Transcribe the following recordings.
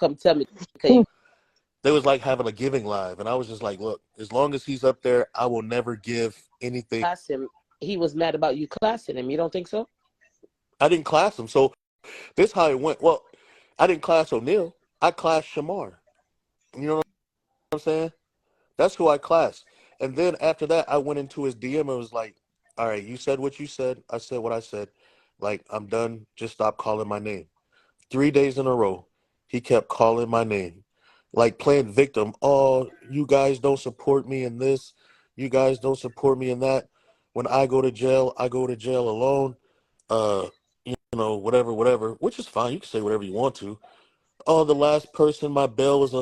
come tell me. Okay, They was like having a giving live, and I was just like, look, as long as he's up there, I will never give anything. class him. He was mad about you classing him. You don't think so? I didn't class him, so this how it went. Well, I didn't class O'Neal. I classed Shamar. You know what I'm saying? That's who I classed. And then after that, I went into his DM and was like, all right, you said what you said. I said what I said. Like, I'm done. Just stop calling my name. 3 days in a row, he kept calling my name. Like playing victim. Oh, you guys don't support me in this. You guys don't support me in that. When I go to jail, I go to jail alone. Uh, whatever, which is fine. You can say whatever you want to. Oh, the last person, my bail was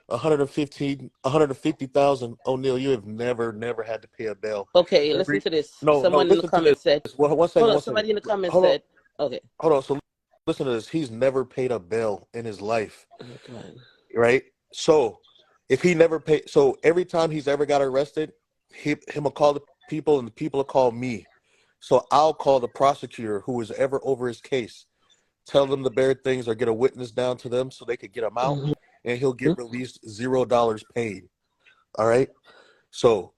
150,000. O'Neal, you have never had to pay a bail. Okay, listen to this. No, Someone in the listen to this. comments said, Well, one hold second, on, one second. somebody in the comments Hold on, said, okay. hold on. So listen to this. He's never paid a bail in his life, Oh, God. right? So if he never paid, so every time he's ever got arrested, him will call the people, and the people will call me. So I'll call the prosecutor who is ever over his case, tell them the bare things, or get a witness down to them so they could get him out, Mhm. and he'll get released $0 paid. All right. So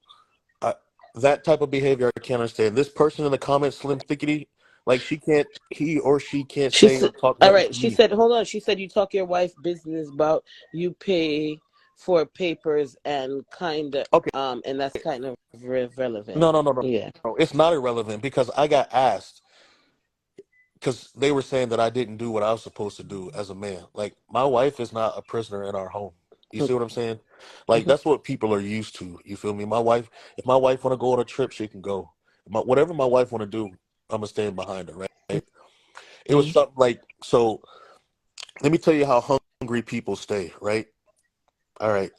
that type of behavior I can't understand. This person in the comments, Slim Thickety, like he or she can't She say or said, talk all nothing right. to She me. said, hold on. She said, you talk your wife business about you pay for papers and kind of, Okay. and that's kind of relevant. No. Yeah. It's not irrelevant because I got asked because they were saying that I didn't do what I was supposed to do as a man. Like, my wife is not a prisoner in our home. You see what I'm saying? Like, Mhm. that's what people are used to. You feel me? If my wife want to go on a trip, she can go. Whatever my wife want to do, I'm gonna stand behind her. Right? It was something like, so. Let me tell you how hungry people stay. Right? All right.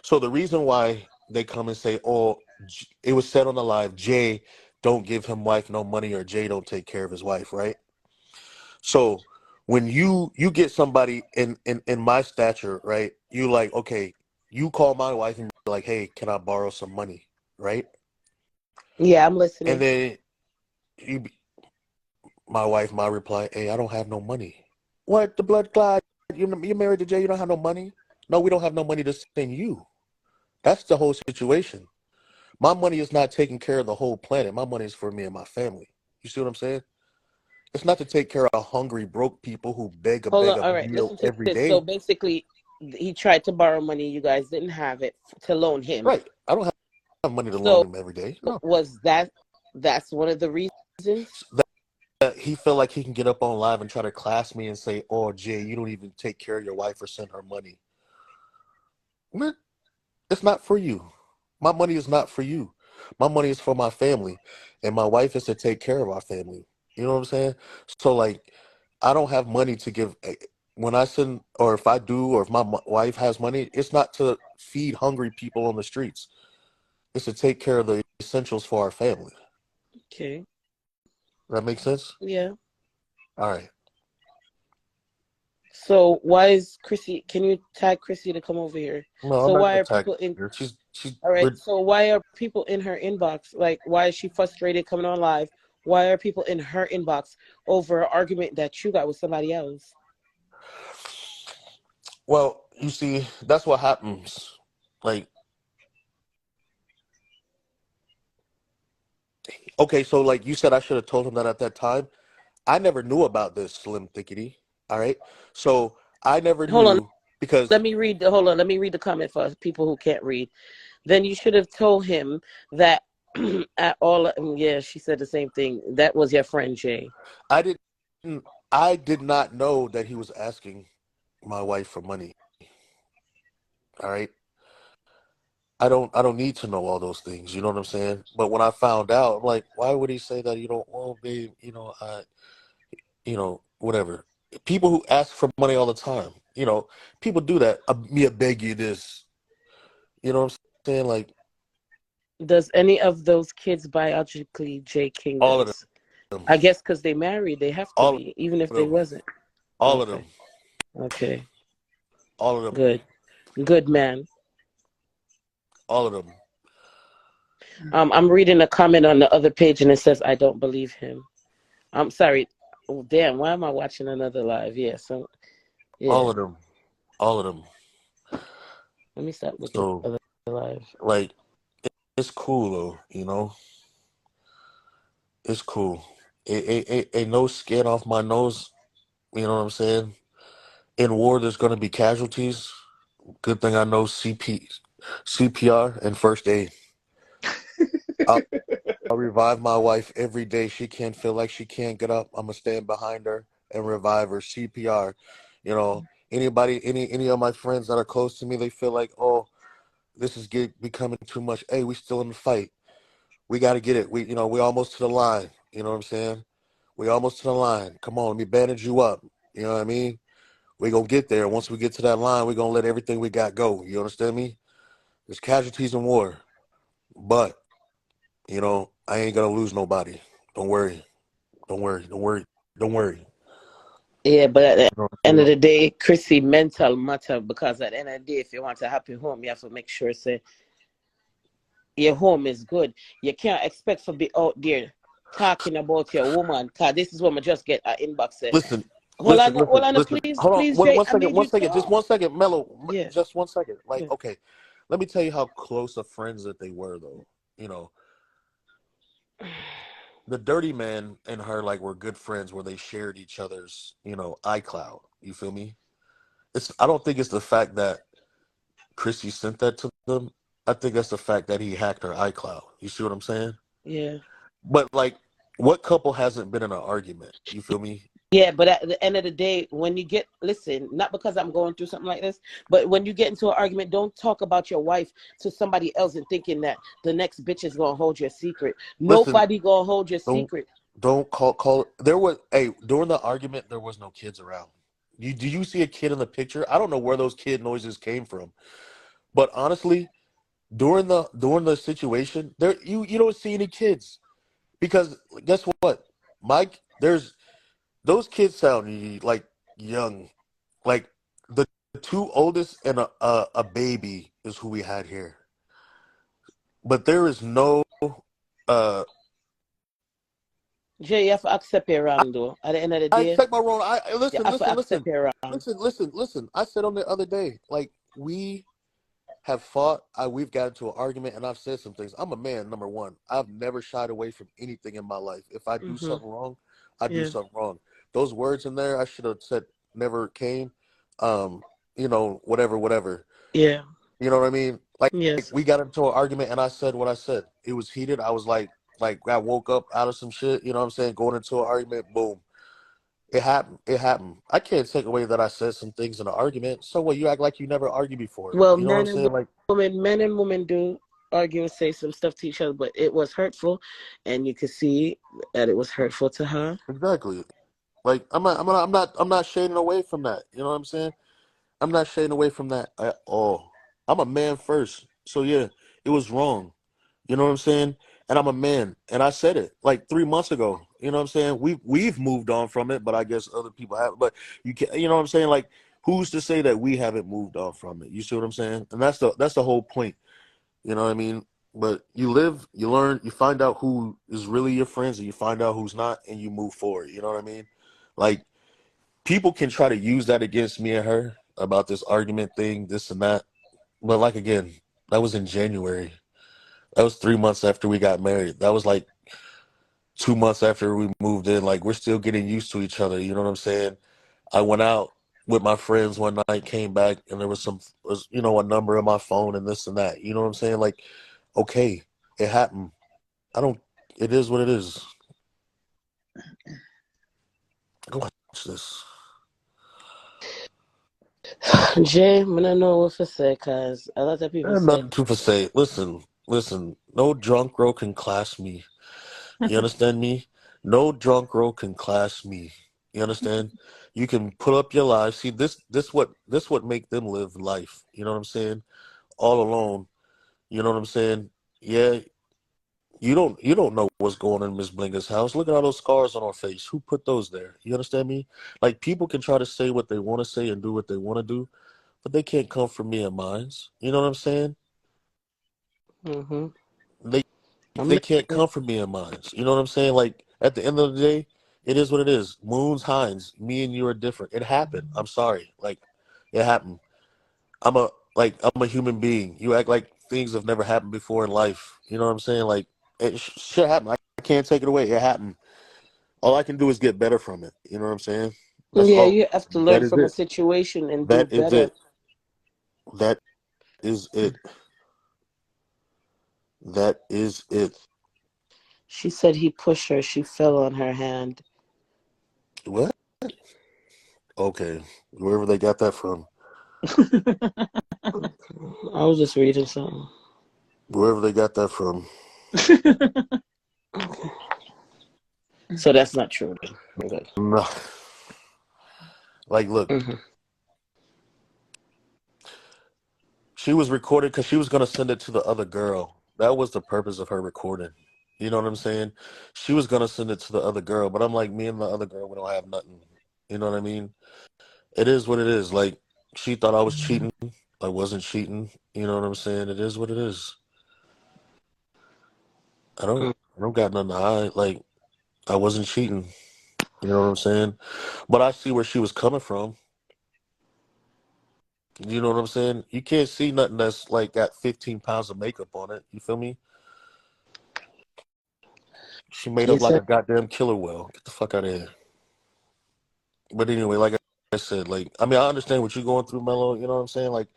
So the reason why they come and say, "Oh, it was said on the live, Jay don't give him wife no money, or Jay don't take care of his wife," right? So when you get somebody in my stature, right? You like, okay, you call my wife and be like, "Hey, can I borrow some money?" Right? Yeah, I'm And listening. then you, my reply, "Hey, I don't have no money." What, the blood clot? You married to Jay? You don't have no money? No, we don't have no money to send you. That's the whole situation. My money is not taking care of the whole planet. My money is for me and my family. You see what I'm saying? It's not to take care of hungry, broke people who Hold beg on. a All right. meal Listen to every this. So day. basically, he tried to borrow money. You guys didn't have it to loan him. Right. I don't have money to loan So him every day. No. was that's one of the reasons? That he felt like he can get up on live and try to class me and say, "Oh, Jay, you don't even take care of your wife or send her money." Man, it's not for you. My money is not for you. My money is for my family, and my wife is to take care of our family. You know what I'm saying? So, like, I don't have money to give. When I send, or if I do, or if my wife has money, it's not to feed hungry people on the streets. It's to take care of the essentials for our family. Okay. That makes sense? Yeah. All right. So why is Chrissy? Can you tag Chrissy to come over here? No, I'm So not why gonna are tag people in? her. She's All right. we're So why are people in her inbox? Like, why is she frustrated coming on live? Why are people in her inbox over an argument that you got with somebody else? well. You see, that's what happens. Like, okay, so like you said, I should have told him that at that time. I never knew about this, Slim Thickety. All right. So I never Hold on. knew because Let me read the hold on. Let me read the comment for people who can't read. Then you should have told him that at all. Yeah, she said the same thing. That was your friend Jay. I didn't I did not know that he was asking my wife for money. All right. I don't need to know all those things. You know what I'm saying? But when I found out, I'm like, why would he say that? You don't, well, babe, whatever. People who ask for money all the time, people do that. I beg you this. You know what I'm saying? Like, Does any of those kids biologically Jay all of Kingdoms? them, I guess because they married, they have to all be, even if of they them, wasn't. all of them, Okay. Okay. all of them, Good. Good man. all of them. I'm reading a comment on the other page and it says I don't believe him. I'm sorry. Oh, damn, why am I watching another live? Yeah, so All yeah. of them. all of them. Let me stop looking So other live. like it's cool though, you know. It's cool. Ain't no skin off my nose. You know what I'm saying? In war, there's gonna be casualties. Good thing I know CPR and first aid. I'll, I'll revive my wife every day. She can't feel like she can't get up. I'm gonna stand behind her and revive her. CPR. You know, any of my friends that are close to me, they feel like, oh, this is becoming too much. Hey, we still in the fight. We got to get it. We almost to the line. You know what I'm saying? We almost to the line. Come on, let me bandage you up. You know what I mean? We gonna get there. Once we get to that line, we gonna let everything we got go. You understand me? There's casualties in war, but I ain't gonna lose nobody. Don't worry. Don't worry. Don't worry. Don't worry. Yeah, but at the You know what I'm end of saying? the day, Chrissy, mental matter, because at the end of the day, if you want a happy home, you have to make sure say your home is good. You can't expect to be out there talking about your woman, cause this is when I just get an inbox say, Listen, listen, hold listen, on, listen. please, Hold on, please, one, Jay, one I second, made one you second, just talk. 1 second, Mello, Yeah, just 1 second. Like, yeah. okay, let me tell you how close of friends that they were, though. You know, the dirty man and her like were good friends where they shared each other's, iCloud. You feel me? I don't think it's the fact that Kristy sent that to them. I think that's the fact that he hacked her iCloud. You see what I'm saying? Yeah. But like, what couple hasn't been in an argument? You feel me? Yeah, but at the end of the day, when you listen, not because I'm going through something like this, but when you get into an argument, don't talk about your wife to somebody else and thinking that the next bitch is gonna hold your secret. Listen, Nobody gonna hold your don't secret. don't call. There was during the argument there was no kids around. Do you see a kid in the picture? I don't know where those kid noises came from, but honestly, during the situation, you don't see any kids because guess what, Mike? There's those kids sound like young, like the two oldest and a baby is who we had here, but there is no. Uh, Jay, you have to accept your wrong though. At the end of the I day, accept my role. you Listen, have to listen, listen, accept your wrong. listen, listen, listen. I said on the other day, like we have fought. We've gotten into an argument, and I've said some things. I'm a man, number one. I've never shied away from anything in my life. If I do Mm-hmm. something wrong, I do Yeah. something wrong. Those words in there, I should have said never came. Um, whatever, whatever. Yeah. You know what I mean? Like Yes. we got into an argument, and I said what I said. It was heated. I was like I woke up out of some shit. You know what I'm saying? Going into an argument, boom. It happened. It happened. I can't take away that I said some things in an argument. So what? You act like you never argued before. Well, You know what I'm saying? Like men and women do argue and say some stuff to each other, but it was hurtful, and you could see that it was hurtful to her. exactly. Like I'm not shading away from that. You know what I'm saying? I'm not shading away from that at all. I'm a man first. So yeah, it was wrong. You know what I'm saying? And I'm a man, and I said it like 3 months ago. You know what I'm saying? We've moved on from it, but I guess other people have. But you can, you know what I'm saying? Like, who's to say that we haven't moved on from it? You see what I'm saying? And that's the whole point. You know what I mean? But you live, you learn, you find out who is really your friends, and you find out who's not, and you move forward. You know what I mean? Like people can try to use that against me and her about this argument thing, this and that. But like again, that was in January. That was 3 months after we got married. That was like 2 months after we moved in. Like we're still getting used to each other. You know what I'm saying? I went out with my friends one night, came back, and there was a number on my phone and this and that. You know what I'm saying? Like, okay, it happened. I don't. It is what it is. Go watch this. Jay, I don't know what to say because a lot of people There's say, nothing to say. Listen, listen. No drunk girl can class me. You understand me? No drunk girl can class me. You understand? You can put up your life. See this what make them live life. You know what I'm saying? All alone. You know what I'm saying? Yeah, you don't know what's going on in Miss Blinker's house. Look at all those scars on her face. Who put those there? You understand me? Like people can try to say what they want to say and do what they want to do, but they can't come for me and mines. You know what I'm saying? mm-hmm, They I'm they can't listening. come for me and mines. You know what I'm saying? Like at the end of the day, it is what it is. Moons, Hines, me and you are different. It happened. I'm sorry. Like It happened. I'm a human being. You act like things have never happened before in life. You know what I'm saying? Like shit happened. I can't take it away. It happened. All I can do is get better from it. You know what I'm saying? That's Yeah, all. you have to That learn is from a it. situation and do That is better. it. That is it. That is it. She said he pushed her. She fell on her hand. What? Okay. Wherever they got that from. I was just reading something. Wherever they got that from. So that's not true then. Good. No. Like, look, Hmm. she was recorded because she was gonna send it to the other girl. That was the purpose of her recording. You know what I'm saying? She was gonna send it to the other girl, but I'm like, me and the other girl, we don't have nothing. You know what I mean? It is what it is. Like, she thought I was cheating. I wasn't cheating. You know what I'm saying? It is what it is. I don't got nothing to hide. Like, I wasn't cheating. You know what I'm saying? But I see where she was coming from. You know what I'm saying? You can't see nothing that's like got 15 pounds of makeup on it. You feel me? She made up Yes, like sir. a goddamn killer whale. Get the fuck out of here. But anyway, like I said, like I mean, I understand what you're going through, Mello. You know what I'm saying? Like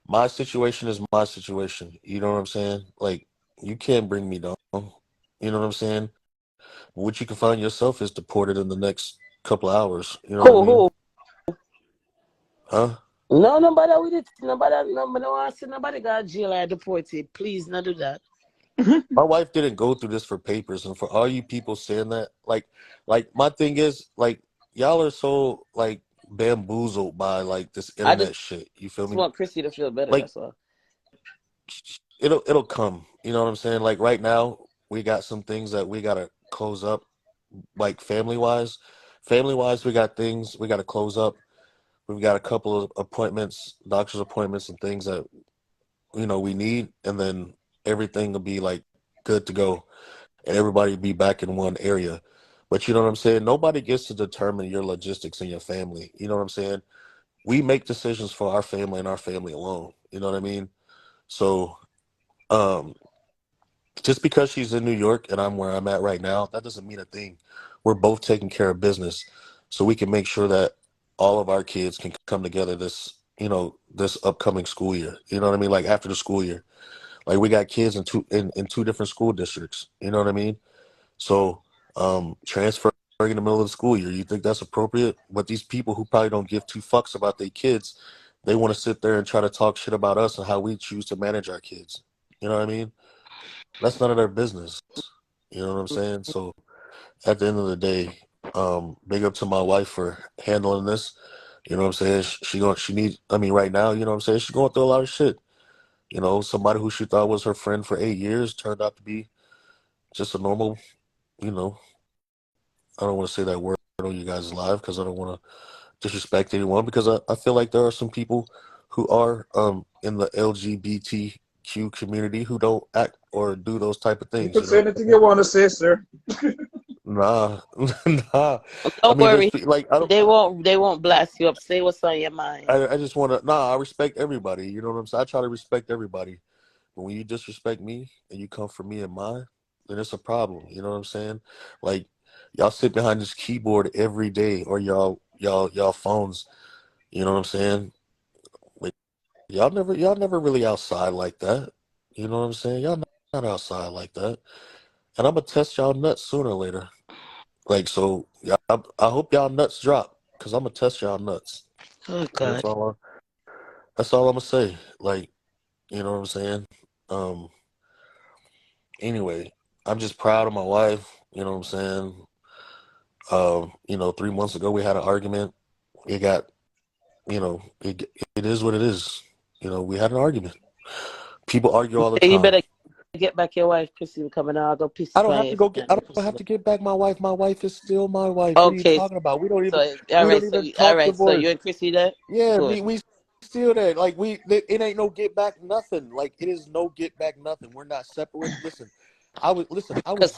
my situation is my situation. You know what I'm saying? Like you can't bring me down. You know what I'm saying? What you can find yourself is deported in the next couple of hours. You know what I Who, mean? who? Huh? No, nobody with it. Nobody wants to see nobody got jail or deported. Please, not do that. My wife didn't go through this for papers, and for all you people saying that, like my thing is, like y'all are so like bamboozled by like this I just internet shit. You feel me? want Kristy to feel better. Like That's all. it'll come. You know what I'm saying? Like right now, we got some things that we gotta close up, like family wise. Family wise, we got things we gotta close up. We've got a couple of appointments, doctor's appointments, and things that we need, and then everything will be like good to go and everybody be back in one area. But you know what I'm saying? Nobody gets to determine your logistics and your family. You know what I'm saying? We make decisions for our family and our family alone. You know what I mean? So, um, just because she's in New York and I'm where I'm at right now, that doesn't mean a thing. We're both taking care of business, so we can make sure that all of our kids can come together this upcoming school year. You know what I mean? Like after the school year, like we got kids in two different school districts. You know what I mean? So, transferring in the middle of the school year, you think that's appropriate? But these people who probably don't give two fucks about their kids, they want to sit there and try to talk shit about us and how we choose to manage our kids. You know what I mean? That's none of their business. You know what I'm saying? So at the end of the day, big up to my wife for handling this. You know what I'm saying? She needs. I mean, right now, you know what I'm saying? She's going through a lot of shit. Somebody who she thought was her friend for 8 years turned out to be just a normal, you know, I don't want to say that word on you guys live because I don't want to disrespect anyone because I feel like there are some people who are in the LGBTQ community who don't act or do those type of You things, can you say know? anything you want to say, sir. Nah, nah. I Don't mean, worry. like I don't. They won't blast you up. Say what's on your mind. I just want to. Nah, I respect everybody. You know what I'm saying? I try to respect everybody. But when you disrespect me and you come for me and mine, then it's a problem. You know what I'm saying? Like y'all sit behind this keyboard every day or y'all phones. You know what I'm saying? Like y'all never really outside like that. You know what I'm saying? Y'all not outside like that. And I'm gonna test y'all nuts sooner or later. Like so, I hope y'all nuts drop because I'm gonna test y'all nuts. Oh And that's God. all I'm gonna say. Like you know what I'm saying? Um. Anyway, I'm just proud of my wife. You know what I'm saying? 3 months ago we had an argument. It got, it is what it is. We had an argument. People argue all the Hey, you time. better get back your wife, Kristy. Coming out. I'll go piss I don't have to go get. I and don't have pussy. to get back my wife. My wife is still my wife. What are you Okay. talking about? We don't So even. all We right. don't So even all talk right. So you divorce. and Kristy there? Yeah, Good. we still there. Like it ain't no get back nothing. Like it is no get back nothing. We're not separated. Listen, I was Because just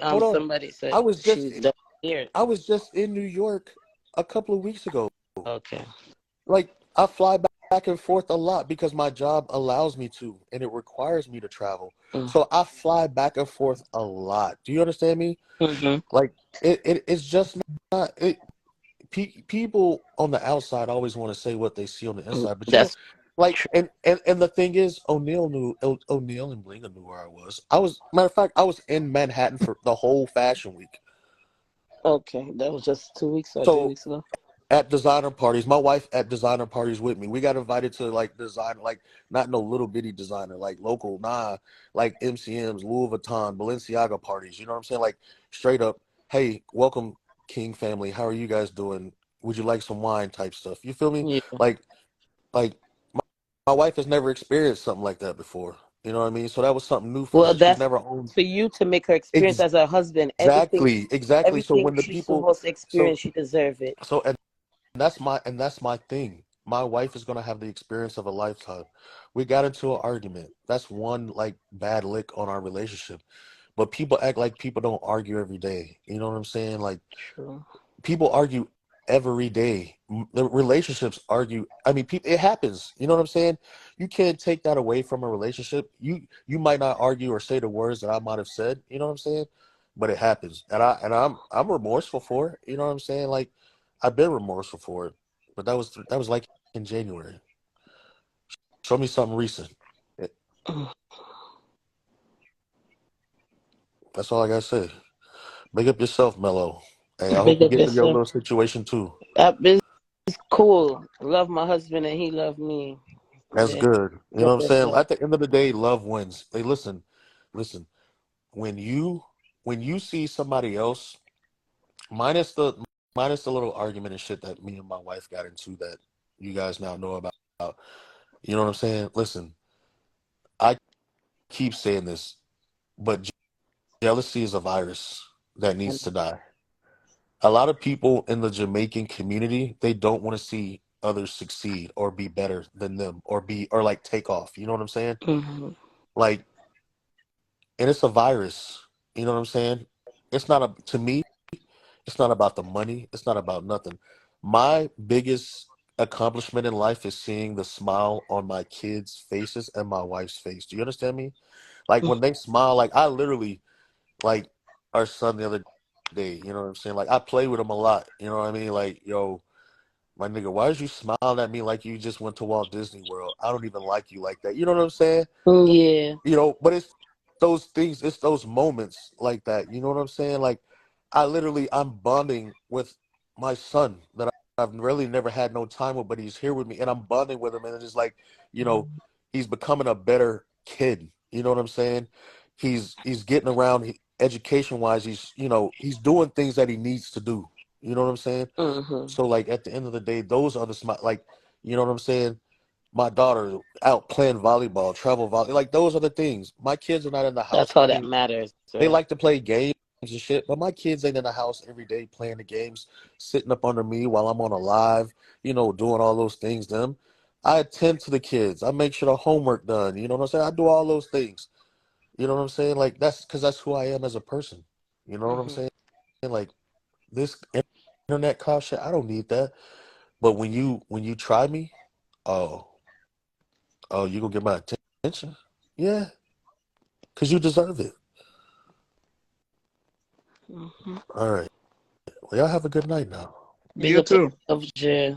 hold on. somebody I said was she just was down here. I was just in New York a couple of weeks ago. Okay. Like I fly back and forth a lot because my job allows me to, and it requires me to travel. So I fly back and forth a lot. Do you understand me? Mm-hmm. Like it's just not it. People on the outside always want to say what they see on the inside, but That's like, true. and the thing is, O'Neal and Blinga knew where I was. Matter of fact, I was in Manhattan for the whole Fashion Week. Okay, that was just 2 weeks or three So weeks ago. at designer parties, my wife at designer parties with me. We got invited to like design, like not no little bitty designer, like local, like MCM's, Louis Vuitton, Balenciaga parties. You know what I'm saying? Like straight up, hey, welcome King family. How are you guys doing? Would you like some wine type stuff? You feel me? Yeah. Like like my wife has never experienced something like that before. You know what I mean? So that was something new for Well, her. She's that's never owned for you to make her experience as a husband. exactly. So Everything when the she's people supposed to so experience, she deserve it. so and that's my thing. My wife is gonna have the experience of a lifetime. We got into an argument. That's one like bad lick on our relationship. But people act like people don't argue every day. You know what I'm saying? Like True. people argue every day. The relationships argue. I mean, people, it happens. You know what I'm saying? You can't take that away from a relationship. You might not argue or say the words that I might have said. You know what I'm saying? But it happens, and I'm remorseful for it. You know what I'm saying? Like I've been remorseful for it, but that was like in January. Show me something recent. It- That's all I gotta say. Big up yourself, Mello. Hey, I hope Big you up get through your yourself. little situation too. That is cool. Love my husband and he loved me. That's Yeah. good. You Big know what up I'm saying? yourself. At the end of the day, love wins. Hey, listen. When you see somebody else, minus the minus the little argument and shit that me and my wife got into that you guys now know about. You know what I'm saying? Listen, I keep saying this, but jealousy is a virus that needs to die. A lot of people in the Jamaican community, they don't want to see others succeed or be better than them or like take off. You know what I'm saying? Mm-hmm. Like, and it's a virus. You know what I'm saying? It's not a to me, it's not about the money. It's not about nothing. My biggest accomplishment in life is seeing the smile on my kids' faces and my wife's face. Do you understand me? Like when they smile, like I literally like our son the other day, you know what I'm saying? Like I play with him a lot. You know what I mean? Like, yo, my nigga, why is you smiling at me like you just went to Walt Disney World? I don't even like you like that. You know what I'm saying? Yeah. But it's those things, it's those moments like that. You know what I'm saying? Like I'm bonding with my son that I've really never had no time with, but he's here with me and I'm bonding with him and it's like, you know, he's becoming a better kid. You know what I'm saying? He's getting around education wise, he's doing things that he needs to do. You know what I'm saying? Mm-hmm. So like at the end of the day, those are the smart like, you know what I'm saying? My daughter out playing volleyball, travel volley, like those are the things. My kids are not in the house. That's all I that mean, matters, they right? like to play games and shit, but my kids ain't in the house every day playing the games, sitting up under me while I'm on a live, doing all those things. Them, I attend to the kids. I make sure the homework done. You know what I'm saying? I do all those things. You know what I'm saying? Like that's because that's who I am as a person. You know what I'm Mm-hmm. saying? Like this internet call shit, I don't need that. But when you try me, oh, oh, you gonna get my attention? Yeah, because you deserve it. Mm-hmm. All right. Well, y'all have a good night now. Big You up too. yourself, Jay.